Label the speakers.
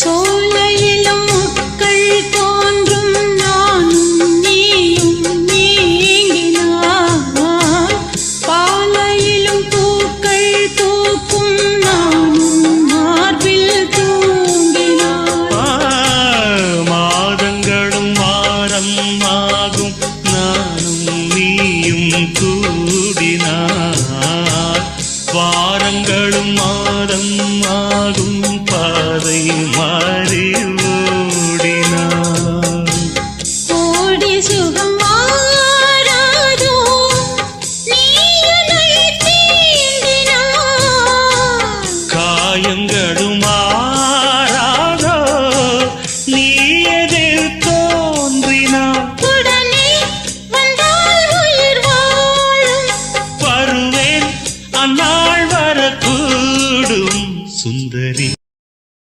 Speaker 1: சோலையிலும் முட்கள் தோன்றும் நானும் நீயும் நீங்கினார் பாலையிலும் பூக்கள் பூக்கும் நானும் மார்பில் தூங்கினார்
Speaker 2: மாதங்களும் வாரம் ஆகும் நானும் நீயும் கூடினார் வாரங்களும் மாதம் ஆகும் பாதை மாறி ஓடினார்
Speaker 1: கோடி சுகம் மாறாதோ நீயுனை தீண்டினார்
Speaker 2: காயங்களும்